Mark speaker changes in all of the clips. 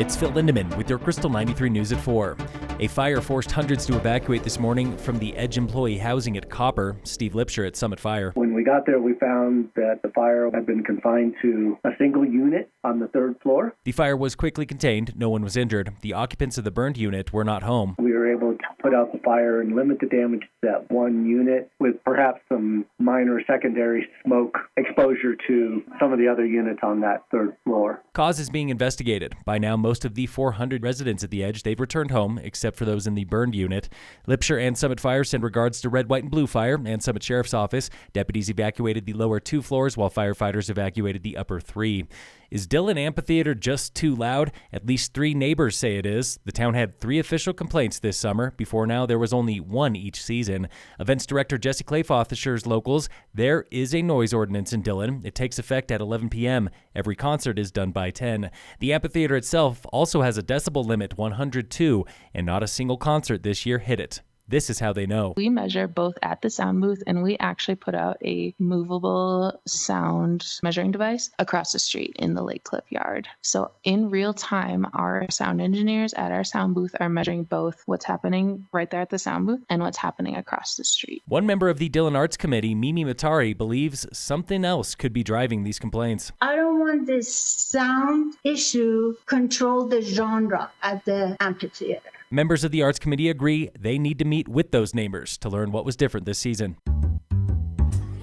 Speaker 1: It's Phil Lindemann with your Krystal 93 News at 4. A fire forced hundreds to evacuate this morning from the Edge employee housing at Copper. Steve Lipscher at Summit Fire.
Speaker 2: When we got there, we found that the fire had been confined to a single unit on the third floor.
Speaker 1: The fire was quickly contained. No one was injured. The occupants of the burned unit were not home.
Speaker 2: We were able to put out the fire and limit the damage to that one unit with perhaps some minor secondary smoke exposure to some of the other units on that third floor.
Speaker 1: Cause is being investigated. By now, most of the 400 residents at the Edge, they've returned home, except for those in the burned unit. Lipscher and Summit Fire send regards to Red, White, and Blue Fire and Summit Sheriff's Office. Deputies evacuated the lower 2 floors, while firefighters evacuated the upper 3. Is Dillon Amphitheater just too loud? At least 3 neighbors say it is. The town had 3 official complaints this summer. Before now, there was only 1 each season. Events director Jesse Clayfoth assures locals there is a noise ordinance in Dillon. It takes effect at 11 p.m. Every concert is done by 10. The amphitheater itself also has a decibel limit, 102, and not a single concert this year hit it. This is how they know.
Speaker 3: We measure both at the sound booth, and we actually put out a movable sound measuring device across the street in the Lake Cliff yard. So in real time, our sound engineers at our sound booth are measuring both what's happening right there at the sound booth and what's happening across the street.
Speaker 1: One member of the Dillon Arts Committee, Mimi Matari, believes something else could be driving these complaints.
Speaker 4: I don't want this sound issue control the genre at the amphitheater.
Speaker 1: Members of the Arts Committee agree they need to meet with those neighbors to learn what was different this season.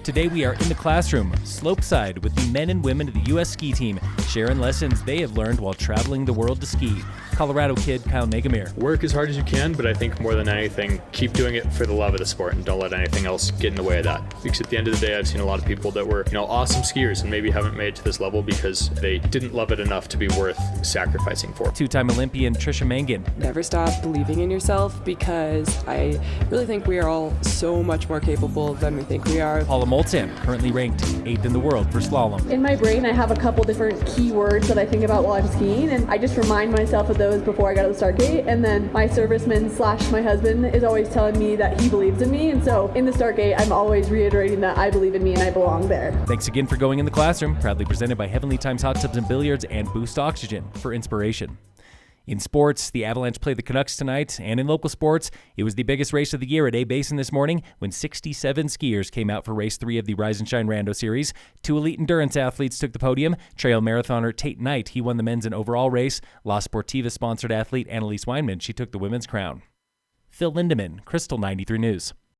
Speaker 1: Today we are in the classroom, slopeside, with the men and women of the U.S. ski team, sharing lessons they have learned while traveling the world to ski. Colorado kid Kyle Nagamir.
Speaker 5: Work as hard as you can, but I think more than anything, keep doing it for the love of the sport and don't let anything else get in the way of that. Because at the end of the day, I've seen a lot of people that were, awesome skiers and maybe haven't made it to this level because they didn't love it enough to be worth sacrificing for.
Speaker 1: 2-time Olympian Trisha Mangan.
Speaker 6: Never stop believing in yourself, because I really think we are all so much more capable than we think we are.
Speaker 1: Paula Moltan, currently ranked 8th in the world for slalom.
Speaker 7: In my brain, I have a couple different key words that I think about while I'm skiing, and I just remind myself of those before I go to the start gate. And then my serviceman / my husband is always telling me that he believes in me, and so in the start gate, I'm always reiterating that I believe in me and I belong there.
Speaker 1: Thanks again for going in the classroom. Proudly presented by Heavenly Times Hot Tubs and Billiards and Boost Oxygen for inspiration. In sports, the Avalanche play the Canucks tonight, and in local sports, it was the biggest race of the year at A-Basin this morning when 67 skiers came out for Race 3 of the Rise and Shine Rando Series. 2 elite endurance athletes took the podium. Trail marathoner Tate Knight, he won the men's and overall race. La Sportiva-sponsored athlete Annalise Weinman, she took the women's crown. Phil Lindemann, Krystal 93 News.